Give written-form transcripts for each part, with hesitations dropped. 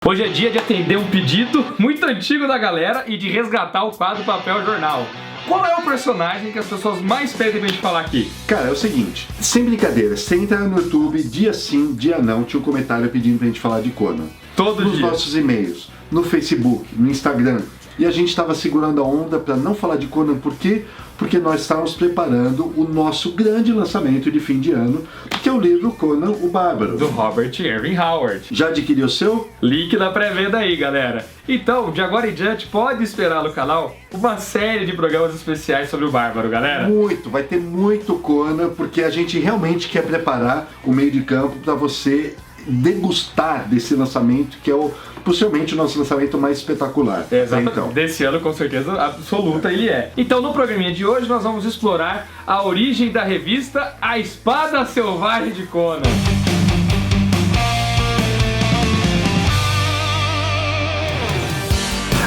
Hoje é dia de atender um pedido muito antigo da galera e de resgatar o quadro Papel Jornal. Qual é o personagem que as pessoas mais pedem pra gente falar aqui? Cara, é o seguinte, sem brincadeira, você entra no YouTube, dia sim, dia não, tinha um comentário pedindo pra gente falar de Conan. Todo Nos dia. nossos e-mails, no Facebook, no Instagram. E a gente estava segurando a onda para não falar de Conan, por quê? Porque nós estávamos preparando o nosso grande lançamento de fim de ano, que é o livro Conan o Bárbaro. Do Robert Irving Howard. Já adquiriu o seu? Link na pré-venda aí, galera. Então, de agora em diante, pode esperar no canal uma série de programas especiais sobre o Bárbaro, galera. Vai ter muito Conan, porque a gente realmente quer preparar o meio de campo para você degustar desse lançamento, que é possivelmente o nosso lançamento mais espetacular. Exatamente. Então, Desse ano, com certeza absoluta, ele é. Então, no programinha de hoje, nós vamos explorar a origem da revista A Espada Selvagem de Conan.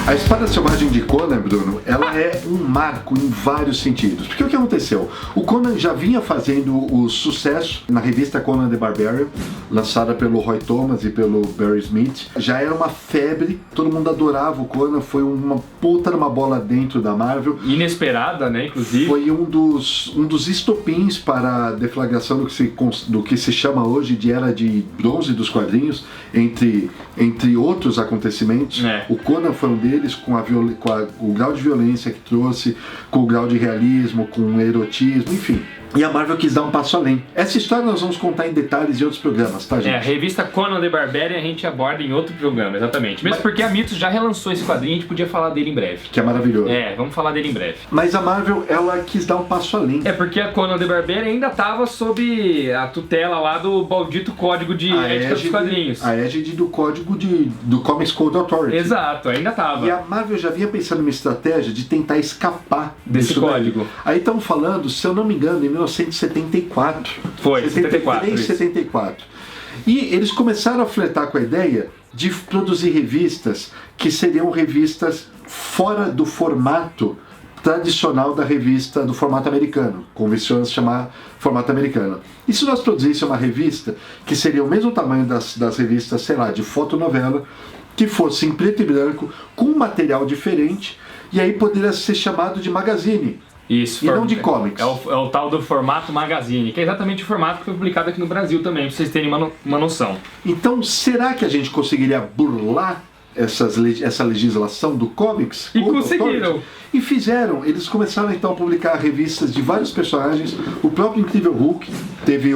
a Espada Selvagem de Conan, Bruno, ela é um marco em vários sentidos. Porque o que aconteceu? O Conan já vinha fazendo o sucesso na revista Conan the Barbarian, lançada pelo Roy Thomas e pelo Barry Smith. Já era uma febre, todo mundo adorava o Conan, foi uma puta numa bola dentro da Marvel. Inesperada, né, inclusive. Foi um dos estopins para a deflagração do que se chama hoje de Era de Bronze dos quadrinhos, entre outros acontecimentos. O Conan foi um deles, com o grau de violência que trouxe, com o grau de realismo, com o erotismo, enfim. E a Marvel quis dar um passo além. Essa história nós vamos contar em detalhes em outros programas, tá, gente? A revista Conan the Barbarian a gente aborda em outro programa, exatamente. Mesmo porque a Mitos já relançou esse quadrinho, a gente podia falar dele em breve. Que é maravilhoso. Vamos falar dele em breve. Mas a Marvel, ela quis dar um passo além. Porque a Conan the Barbarian ainda estava sob a tutela lá do maldito código de ética dos quadrinhos. A égide do código do Comics Code Authority. Exato, ainda estava. E a Marvel já vinha pensando numa estratégia de tentar escapar desse código. Aí estamos falando, se eu não me engano, em 1974. Foi, 74. 74. E eles começaram a flertar com a ideia de produzir revistas que seriam revistas fora do formato tradicional da revista, do formato americano, convencionamos chamar formato americano. E se nós produzíssemos uma revista que seria o mesmo tamanho das revistas, sei lá, de fotonovela, que fosse em preto e branco, com um material diferente, e aí poderia ser chamado de magazine. Isso, e não de comics. É o tal do formato magazine, que é exatamente o formato que foi publicado aqui no Brasil também, pra vocês terem uma noção. Então, será que a gente conseguiria burlar essa legislação do comics? E conseguiram! E fizeram. Eles começaram então a publicar revistas de vários personagens. O próprio Incrível Hulk teve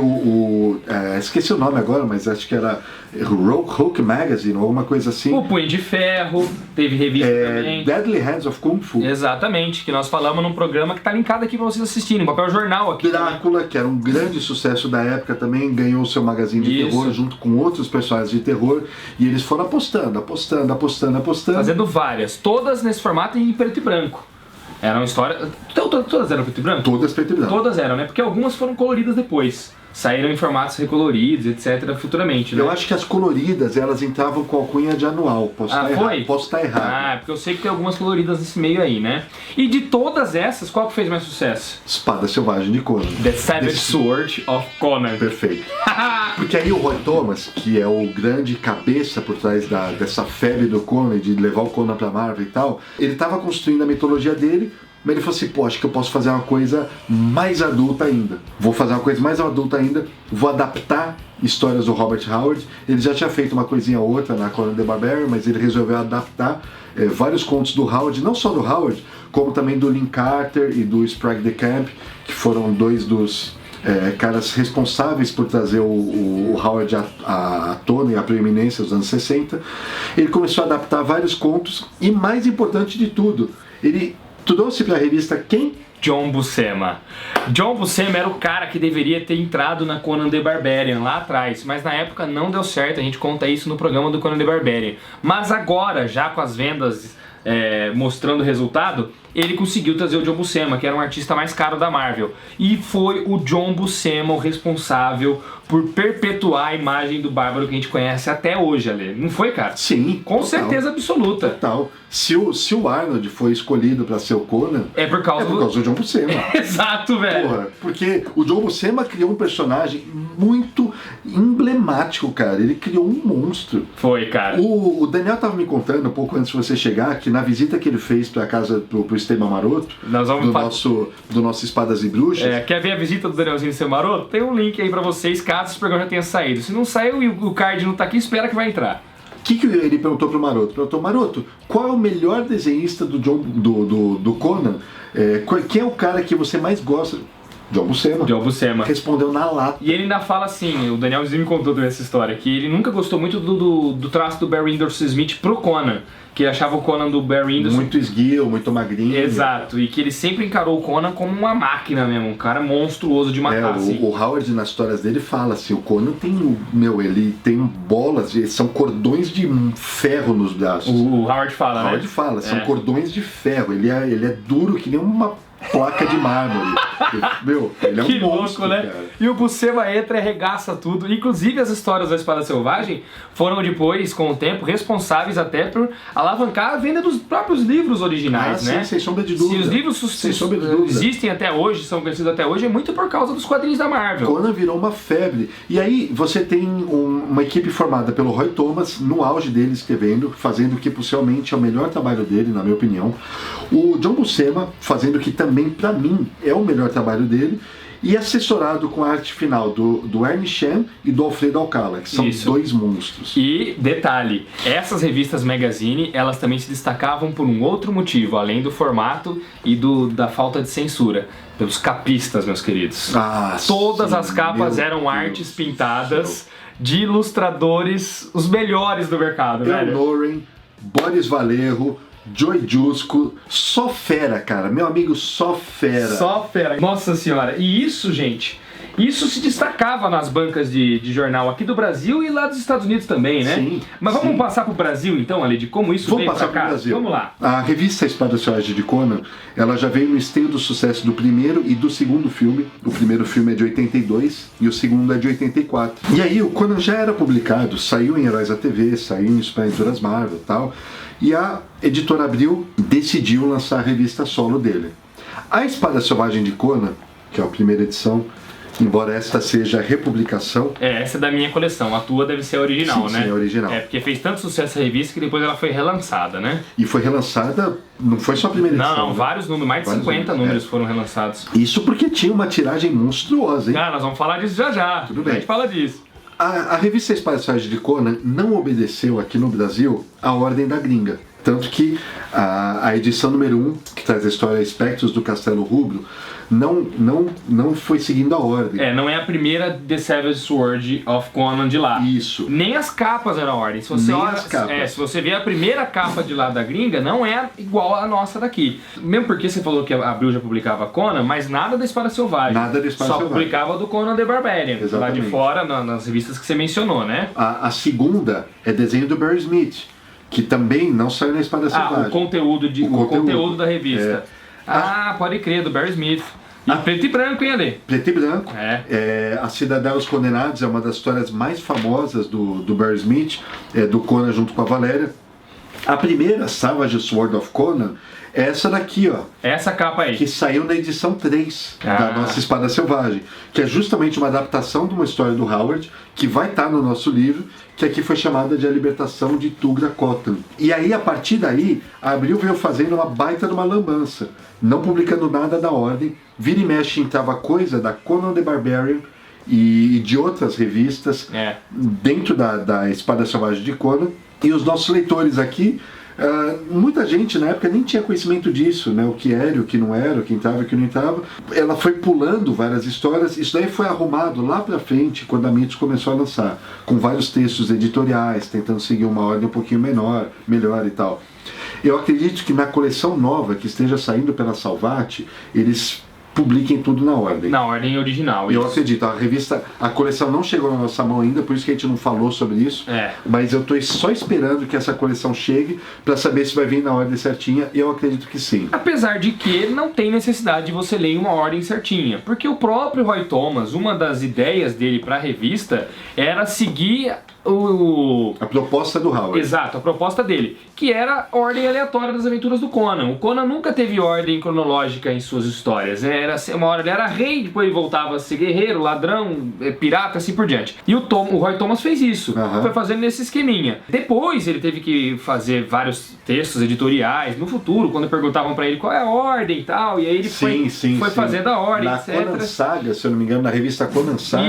esqueci o nome agora, mas acho que era Hulk Magazine ou alguma coisa assim. O Punho de Ferro teve revista também. Deadly Hands of Kung Fu. Exatamente, que nós falamos num programa que tá linkado aqui pra vocês assistirem, um papel jornal aqui. Drácula, que era um grande sucesso da época, também ganhou o seu magazine de terror junto com outros personagens de terror. E eles foram apostando. Fazendo várias, todas nesse formato em preto e branco. Era uma história... Todas eram preto e branco? Todas preto e branco. Todas eram, né? Porque algumas foram coloridas depois. Saíram em formatos recoloridos, etc, futuramente, né? Eu acho que as coloridas, elas entravam com a alcunha de anual. Posso estar errado. Porque eu sei que tem algumas coloridas nesse meio aí, né? E de todas essas, qual que fez mais sucesso? Espada Selvagem de Conan. The Savage Sword of Conan. Perfeito. Porque aí o Roy Thomas, que é o grande cabeça por trás dessa febre do Conan, de levar o Conan pra Marvel e tal, ele estava construindo a mitologia dele, mas ele falou assim, pô, acho que eu posso fazer uma coisa mais adulta ainda. Vou fazer uma coisa mais adulta ainda, vou adaptar histórias do Robert Howard. Ele já tinha feito uma coisinha ou outra na Conan the Barbarian, mas ele resolveu adaptar vários contos do Howard, não só do Howard, como também do Lin Carter e do Sprague de Camp, que foram dois dos caras responsáveis por trazer o Howard à tona e à preeminência nos anos 60. Ele começou a adaptar vários contos e, mais importante de tudo, ele trouxe para a revista quem? John Buscema. John Buscema era o cara que deveria ter entrado na Conan the Barbarian lá atrás, mas na época não deu certo, a gente conta isso no programa do Conan the Barbarian. Mas agora, já com as vendas mostrando o resultado, ele conseguiu trazer o John Buscema, que era um artista mais caro da Marvel. E foi o John Buscema o responsável por perpetuar a imagem do Bárbaro que a gente conhece até hoje, Ale. Não foi, cara? Sim. Com certeza absoluta. Total. Se o Arnold foi escolhido pra ser o Conan, é por causa do John Buscema. Exato, velho. Porra, porque o John Buscema criou um personagem muito emblemático, cara. Ele criou um monstro. Foi, cara. O Daniel tava me contando um pouco antes de você chegar que na visita que ele fez pra casa pro Esteban Maroto, do nosso Espadas e Bruxas. Quer ver a visita do Danielzinho Seu Maroto? Tem um link aí pra vocês, caso esse programa já tenha saído. Se não saiu e o card não tá aqui, espera que vai entrar. O que ele perguntou pro Maroto? Perguntou, Maroto, qual é o melhor desenhista do Conan? Quem é o cara que você mais gosta? John Buscema. John Buscema. Respondeu na lata. E ele ainda fala assim, o Danielzinho me contou também essa história, que ele nunca gostou muito do traço do Barry Windorf Smith pro Conan. Que ele achava o Conan do Barry Windorf muito esguio, muito magrinho. Exato, e que ele sempre encarou o Conan como uma máquina mesmo, um cara monstruoso de matar. Assim. O Howard, nas histórias dele, fala assim, o Conan tem, ele tem bolas, são cordões de ferro nos braços. O Howard fala, né? O Howard fala, são cordões de ferro, ele é duro que nem uma placa de mármore. Ele é um monstro, louco, né? Cara. E o Buscema entra e arregaça tudo. Inclusive as histórias da Espada Selvagem foram depois, com o tempo, responsáveis até por alavancar a venda dos próprios livros originais, né? Sim, sem sombra de dúvida. Se os livros existem até hoje, são conhecidos até hoje, é muito por causa dos quadrinhos da Marvel. Conan virou uma febre. E aí você tem uma equipe formada pelo Roy Thomas, no auge dele escrevendo, fazendo o que possivelmente é o melhor trabalho dele, na minha opinião. O John Buscema fazendo o que também, pra mim, é o melhor trabalho dele. E assessorado com a arte final do Ernie Chan e do Alfredo Alcala, que são dois monstros. E detalhe, essas revistas Magazine, elas também se destacavam por um outro motivo, além do formato e da falta de censura. Pelos capistas, meus queridos. Todas as capas eram artes pintadas de ilustradores, os melhores do mercado, velho. Noren, Boris Vallejo, Joy Jusco, só fera, cara. Meu amigo, só fera. Só fera. Nossa senhora. E isso, gente, isso se destacava nas bancas de jornal aqui do Brasil e lá dos Estados Unidos também, né? Sim. Mas vamos passar pro Brasil, então, Ali, de como isso veio pra cá? Brasil. Vamos lá. A revista Espada Selvagem de Conan, ela já veio no esteio do sucesso do primeiro e do segundo filme. O primeiro filme é de 82 e o segundo é de 84. E aí, o Conan já era publicado, saiu em Heróis da TV, saiu em Editoras Marvel e tal. E a editora Abril decidiu lançar a revista solo dele. A Espada Selvagem de Conan, que é a primeira edição, embora esta seja a republicação... essa é da minha coleção, a tua deve ser a original, né? Sim, é a original. Porque fez tanto sucesso a revista que depois ela foi relançada, né? E foi relançada, não foi só a primeira edição. Não, vários números, mais de 50 números foram relançados. Isso porque tinha uma tiragem monstruosa, hein? Nós vamos falar disso já. Tudo bem. A gente fala disso. A revista Espada Selvagem de Conan não obedeceu aqui no Brasil a ordem da gringa. Tanto que a edição número 1, que traz a história Espectros do Castelo Rubro, não foi seguindo a ordem. Não é a primeira The Savage Sword of Conan de lá. Isso. Nem as capas eram a ordem. Se você se você vê a primeira capa de lá da gringa, não é igual a nossa daqui. Mesmo porque você falou que a Abril já publicava Conan, mas nada da Espada Selvagem. Nada da Espada Selvagem. Só publicava do Conan the Barbarian. Exatamente. Lá de fora, nas revistas que você mencionou, né? A segunda é desenho do Barry Smith, que também não saiu na Espada Selvagem. O conteúdo da revista. Pode crer, do Barry Smith. E preto e branco, hein, Ale? Preto e branco. A Cidadela dos Condenados é uma das histórias mais famosas do Barry Smith, do Conan junto com a Valéria. A primeira, Savage Sword of Conan, é essa daqui, ó. Essa capa aí. Que saiu na edição 3 da nossa Espada Selvagem, que é justamente uma adaptação de uma história do Howard, que vai estar no nosso livro, que aqui foi chamada de A Libertação de Tugra Khotun. E aí, a partir daí, a Abril veio fazendo uma baita de uma lambança, não publicando nada da ordem. Vira e mexe entrava coisa da Conan the Barbarian e de outras revistas dentro da Espada Selvagem de Conan. E os nossos leitores aqui, muita gente na época nem tinha conhecimento disso, né? O que era, o que não era, o que entrava e o que não entrava. Ela foi pulando várias histórias. Isso daí foi arrumado lá pra frente, quando a Mitos começou a lançar, com vários textos editoriais, tentando seguir uma ordem um pouquinho melhor e tal. Eu acredito que na coleção nova que esteja saindo pela Salvat, eles publiquem tudo na ordem. Na ordem original. Eu acredito, a coleção não chegou na nossa mão ainda, por isso que a gente não falou sobre isso. Mas eu tô só esperando que essa coleção chegue para saber se vai vir na ordem certinha. Eu acredito que sim. Apesar de que não tem necessidade de você ler em uma ordem certinha, porque o próprio Roy Thomas, uma das ideias dele para a revista era seguir a proposta do Howard. Exato, a proposta dele, que era a ordem aleatória das aventuras do Conan. O Conan nunca teve ordem cronológica em suas histórias. Uma hora ele era rei, depois ele voltava a ser guerreiro, ladrão, pirata, assim por diante. E o Roy Thomas fez isso, foi fazendo nesse esqueminha. Depois ele teve que fazer vários textos editoriais no futuro, quando perguntavam pra ele qual é a ordem e tal, e aí ele foi fazendo a ordem, na etc. Conan Saga, se eu não me engano, na revista Conan Saga,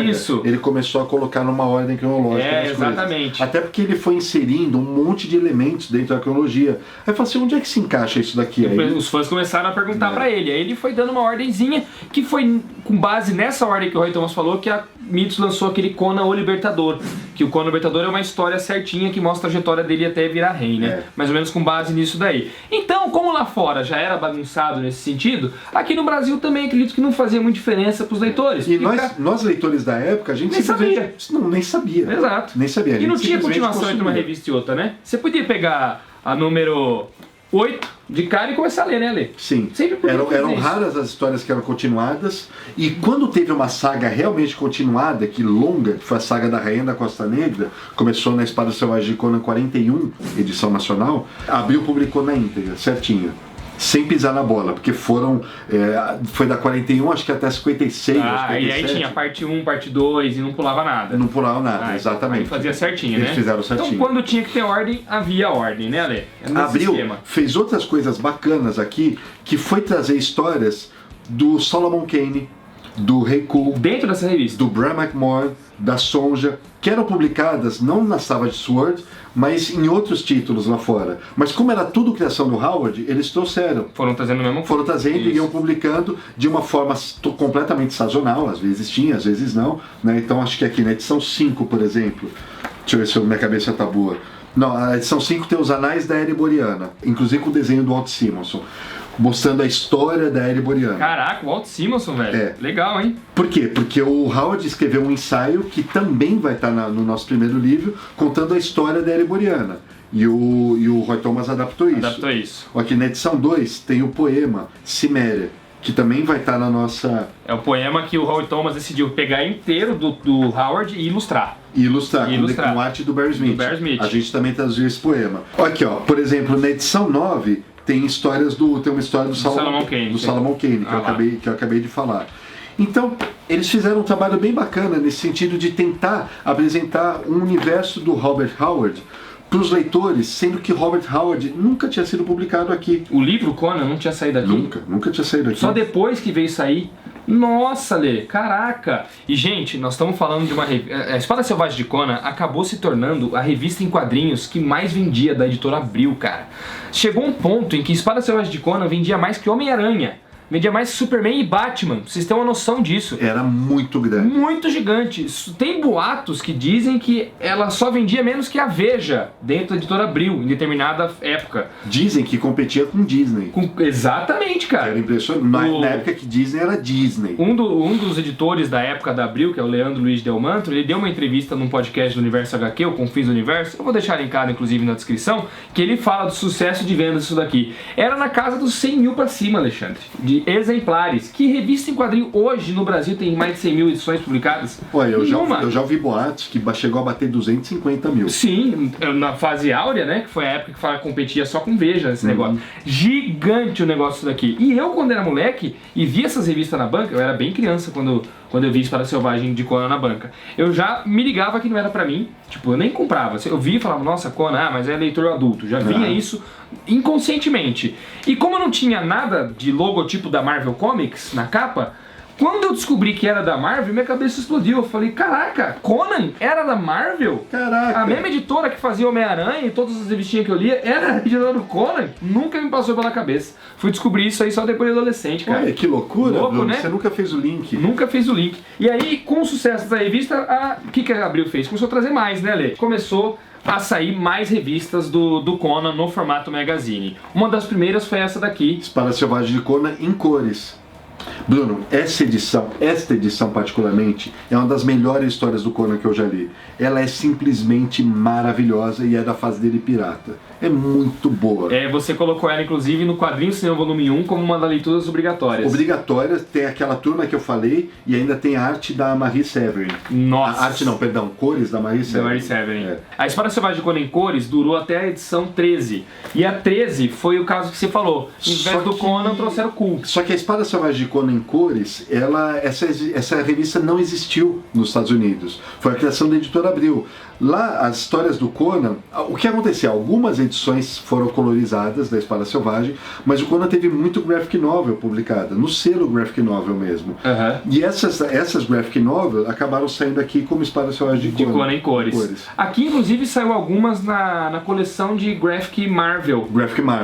ele começou a colocar numa ordem cronológica. Exatamente. Até porque ele foi inserindo um monte de elementos dentro da cronologia. Aí eu falei assim, onde é que se encaixa isso daqui? Aí os fãs começaram a perguntar pra ele. Aí ele foi dando uma ordenzinha, que foi com base nessa ordem que o Roy Thomas falou, que a Mitos lançou aquele Conan o Libertador. Que o Conan o Libertador é uma história certinha que mostra a trajetória dele até virar rei, né? Mais ou menos com base nisso daí. Então, como lá fora já era bagunçado nesse sentido, aqui no Brasil também acredito que não fazia muita diferença pros leitores. E nós leitores da época, a gente nem sabia. Nem sabia. Exato. Nem sabia. E não tinha continuação entre uma revista e outra, né? Você podia pegar a número 8 de cara e começar a ler, né, Lê? Sim. Eram raras as histórias que eram continuadas, e quando teve uma saga realmente continuada, que longa, que foi a saga da Rainha da Costa Negra, começou na Espada Selvagem de Conan 41, edição nacional, Abril publicou na íntegra, certinho. Sem pisar na bola, porque foi da 41, acho que até 56. E aí tinha parte 1, parte 2 e não pulava nada. Não pulava nada, exatamente. Aí fazia certinho, Eles fizeram certinho. Então quando tinha que ter ordem, havia ordem, né, Ale? Abril fez outras coisas bacanas aqui, que foi trazer histórias do Solomon Kane, do Rei Cool, dentro dessa revista, do Bram McMore, da Sonja, que eram publicadas não na Savage Sword, mas em outros títulos lá fora. Mas como era tudo criação do Howard, eles trouxeram. Foram trazendo mesmo? Foram trazendo e iam publicando de uma forma completamente sazonal, às vezes tinha, às vezes não. Né? Então acho que aqui na edição 5, por exemplo, deixa eu ver se minha cabeça tá boa. Não, a edição 5 tem os Anais da Ereboriana, inclusive com o desenho do Walt Simonson, mostrando a história da Ereboriana. Caraca, o Walt Simonson, velho. Legal, hein? Por quê? Porque o Howard escreveu um ensaio que também vai estar no nosso primeiro livro, contando a história da Ereboriana. E o Roy Thomas adaptou isso. Aqui na edição 2 tem o poema Ciméria, que também vai estar na nossa... É o poema que o Roy Thomas decidiu pegar inteiro do Howard e ilustrar. Com arte do Barry Smith. A gente também traduziu esse poema. Aqui, ó, por exemplo, na edição 9 tem uma história do Solomon Kane, que eu acabei de falar. Então, eles fizeram um trabalho bem bacana nesse sentido de tentar apresentar um universo do Robert Howard para os leitores, sendo que Robert Howard nunca tinha sido publicado aqui. O livro Conan não tinha saído aqui? Nunca tinha saído aqui. Só depois que veio sair. Nossa, Lê, caraca! E, gente, nós estamos falando de uma revista... A Espada Selvagem de Conan acabou se tornando a revista em quadrinhos que mais vendia da editora Abril, cara. Chegou um ponto em que Espada Selvagem de Conan vendia mais que Homem-Aranha. Vendia mais que Superman e Batman, vocês têm uma noção disso. Era muito grande. Muito gigante. Tem boatos que dizem que ela só vendia menos que a Veja, dentro da editora Abril, em determinada época. Dizem que competia com Disney. Exatamente, cara. Era impressionante. Na época que Disney era Disney. Um dos editores da época da Abril, que é o Leandro Luiz Del Mantro, ele deu uma entrevista num podcast do Universo HQ, o Confins do Universo, eu vou deixar linkado inclusive na descrição, que ele fala do sucesso de vendas disso daqui. Era na casa dos 100 mil pra cima, Alexandre. De exemplares. Que revista em quadrinho hoje no Brasil tem mais de 100 mil edições publicadas? Olha, eu já ouvi boatos que chegou a bater 250 mil. Sim, na fase áurea, né? Que foi a época que competia só com Veja, esse negócio. Gigante o negócio daqui. E eu, quando era moleque e via essas revistas na banca, eu era bem criança quando eu vi Espada Selvagem de Conan na banca, eu já me ligava que não era pra mim. Tipo, eu nem comprava. Eu via e falava, nossa, Conan, mas é leitor adulto. Já vinha isso inconscientemente. E como eu não tinha nada de logotipo da Marvel Comics na capa, quando eu descobri que era da Marvel, minha cabeça explodiu. Eu falei, caraca, Conan era da Marvel? Caraca! A mesma editora que fazia Homem-Aranha e todas as revistinhas que eu lia era a editora do Conan? Nunca me passou pela cabeça. Fui descobrir isso aí só depois de adolescente, cara. Olha, que loucura, louco, né? Você nunca fez o link. Nunca fez o link. E aí, com o sucesso da revista, o que a Abril fez? Começou a trazer mais, né, Lê? Começou a sair mais revistas do Conan no formato magazine. Uma das primeiras foi essa daqui. Espada Selvagem de Conan em cores. Bruno, esta edição particularmente, é uma das melhores histórias do Conan que eu já li. Ela é simplesmente maravilhosa e é da fase dele pirata. É muito boa. Você colocou ela, inclusive, no Quadrinho Cinema Volume 1 como uma das leituras obrigatórias. Obrigatórias, tem aquela turma que eu falei e ainda tem a arte da Marie Severin. Nossa! Cores da Marie Severin. Da Marie Severin. A Espada Selvagem de Conan em cores durou até a edição 13. E a 13 foi o caso que você falou. Em vez do Conan, trouxeram o Kull. Só que a Espada Selvagem de Conan em cores, essa revista não existiu nos Estados Unidos. Foi a criação da Editora Abril. Lá, as histórias do Conan, o que acontecia? Algumas edições foram colorizadas da Espada Selvagem, mas o Conan teve muito graphic novel publicada, no selo graphic novel mesmo. E essas graphic novel acabaram saindo aqui como Espada Selvagem de Conan em cores. Aqui, inclusive, saiu algumas na coleção de Graphic Marvel.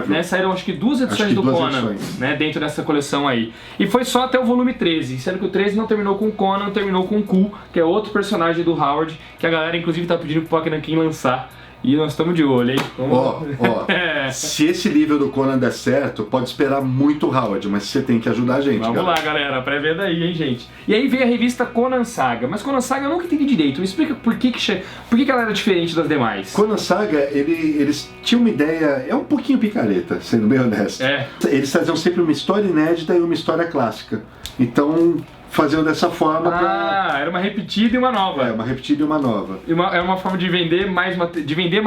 Né? Saíram, acho que 2 edições do Conan, né, dentro dessa coleção aí. E foi só até o volume 13, sendo que o 13 não terminou com o Conan, terminou com o Kull, que é outro personagem do Howard, que a galera, inclusive, tá pedindo pro Pokémon King lançar. E nós estamos de olho, hein? Se esse livro do Conan der certo, pode esperar muito Howard, mas você tem que ajudar a gente. Vamos lá, galera, pré-venda aí, hein, gente? E aí veio a revista Conan Saga, mas Conan Saga eu nunca entendi direito. Me explica por que ela era diferente das demais. Conan Saga, eles tinham uma ideia, é um pouquinho picareta, sendo bem honesto. Eles traziam sempre uma história inédita e uma história clássica. Então, faziam dessa forma. Era uma repetida e uma nova. Uma repetida e uma nova. É uma forma de vender mais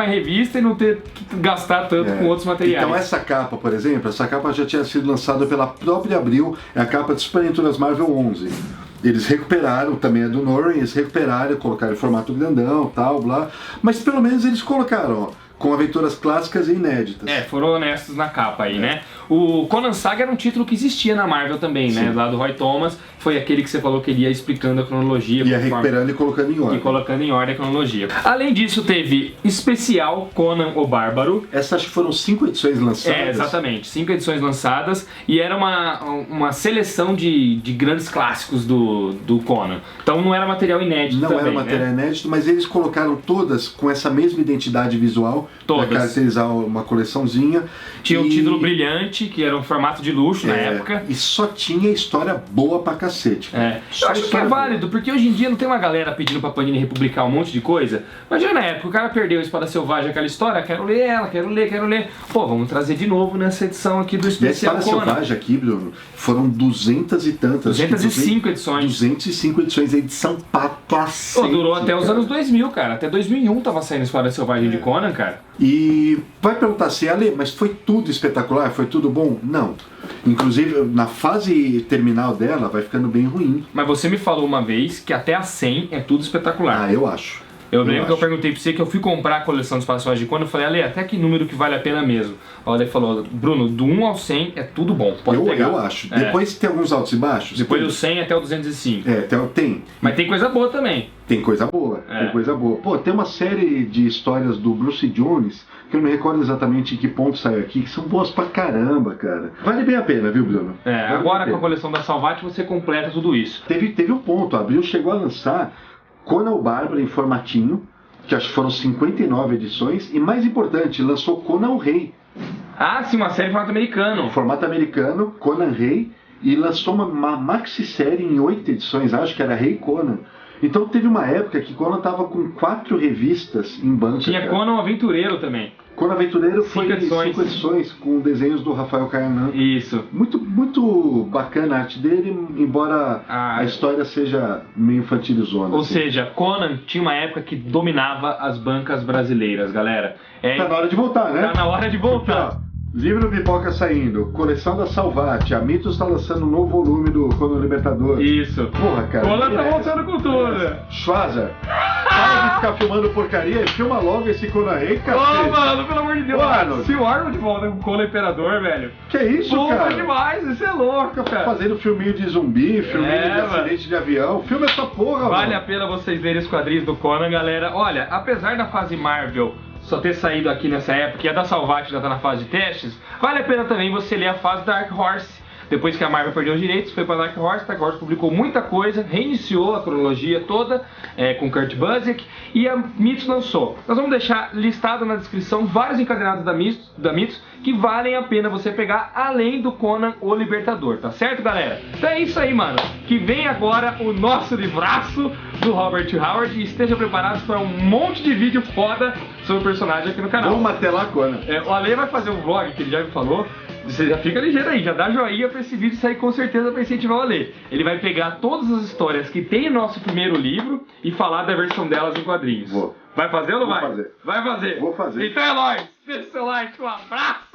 revista e não ter que gastar tanto com outros materiais. Então essa capa, por exemplo, já tinha sido lançada pela própria Abril, é a capa de Super Aventuras Marvel 11. Eles recuperaram, também é do Norrin, eles recuperaram, colocaram em formato grandão, tal, blá. Mas pelo menos eles colocaram, com aventuras clássicas e inéditas. Foram honestos na capa aí, né? O Conan Saga era um título que existia na Marvel também, né? Lá do Roy Thomas, foi aquele que você falou que ele ia explicando a cronologia. Ia recuperando e colocando em ordem. E colocando em ordem a cronologia. Além disso, teve Especial Conan o Bárbaro. Essas acho que foram 5 edições lançadas. Exatamente. 5 edições lançadas. E era uma seleção de grandes clássicos do Conan. Então não era material inédito também, era material inédito, mas eles colocaram todas com essa mesma identidade visual. Para caracterizar uma coleçãozinha. Tinha um título brilhante, que era um formato de luxo na época. E só tinha história boa pra cacete. Eu acho que é válido, porque hoje em dia não tem uma galera pedindo pra Panini republicar um monte de coisa. Imagina na época, o cara perdeu a Espada Selvagem, aquela história, quero ler ela, quero ler. Pô, vamos trazer de novo nessa edição aqui do Especial Conan. E a Espada Selvagem aqui, Bruno, foram 200 e tantas. 205 edições. 205 edições, a edição pra cacete. Durou até os anos 2000, cara. Até 2001 tava saindo a Espada Selvagem de Conan, cara. E vai perguntar assim, Ale, mas foi tudo espetacular? Foi tudo bom? Não. Inclusive, na fase terminal dela, vai ficando bem ruim. Mas você me falou uma vez que até a 100 é tudo espetacular. Eu acho. Eu lembro que eu perguntei pra você que eu fui comprar a coleção dos Passagens de Conan, eu falei, Ale, até que número que vale a pena mesmo? O Ale falou, Bruno, do 1 ao 100 é tudo bom, pode pegar. Eu acho. Depois tem alguns altos e baixos. Depois do 100 até o 205. Tem. Mas tem coisa boa também. Tem coisa boa, tem coisa boa. Pô, tem uma série de histórias do Bruce Jones, que eu não me recordo exatamente em que ponto saiu aqui, que são boas pra caramba, cara. Vale bem a pena, viu, Bruno? Agora com a coleção da Salvat você completa tudo isso. Teve um ponto, a Abril chegou a lançar Conan o Bárbaro em formatinho, que acho que foram 59 edições, e mais importante, lançou Conan o Rei. Sim, uma série em formato americano. Formato americano, Conan Rei, e lançou uma maxi-série em 8 edições, acho que era Rei Conan. Então teve uma época que Conan tava com 4 revistas em banca. Tinha Conan o Aventureiro também. Conan Aventureiro foi 5 edições com desenhos do Rafael Caianan. Isso. Muito, muito bacana a arte dele, embora a história seja meio infantilizona. Ou seja, Conan tinha uma época que dominava as bancas brasileiras, galera. Tá na hora de voltar, né? Tá na hora de voltar. Porque, livro Pipoca saindo, coleção da Salvat, a Mitos está lançando um novo volume do Conan Libertador. Isso. Porra, cara. Conan tá voltando com tudo. Schwarzer, para de ficar filmando porcaria e filma logo esse Conan Rei, cacete. Mano, pelo amor de Deus. Arnold. Se o Arnold volta com o Conan Imperador, velho. Que isso, cara? Demais, isso é louco, cara. Fazendo filminho de zumbi, filminho de acidente de avião. Filma essa porra, Vale a pena vocês lerem os quadrinhos do Conan, galera. Olha, apesar da fase Marvel só ter saído aqui nessa época e a da Salvat já tá na fase de testes, vale a pena também você ler a fase Dark Horse. depois que a Marvel perdeu os direitos, foi pra Dark Horse publicou muita coisa, reiniciou a cronologia toda, com Kurt Busiek, e a Mitos lançou. Nós vamos deixar listado na descrição vários encadenados da Mitos que valem a pena você pegar, além do Conan o Libertador, tá certo, galera? Então é isso aí, mano, que vem agora o nosso livraço do Robert Howard, e estejam preparados para um monte de vídeo foda sobre o personagem aqui no canal. Vamos até lá, Conan. O Ale vai fazer um vlog, que ele já me falou. Você já fica ligeiro aí, já dá joinha pra esse vídeo sair com certeza pra incentivar o Ale. Ele vai pegar todas as histórias que tem no nosso primeiro livro e falar da versão delas em quadrinhos. Vou. Vai fazer ou não vai? Vou fazer. Vai fazer. Vou fazer. Então é nóis. Deixa o seu like, um abraço.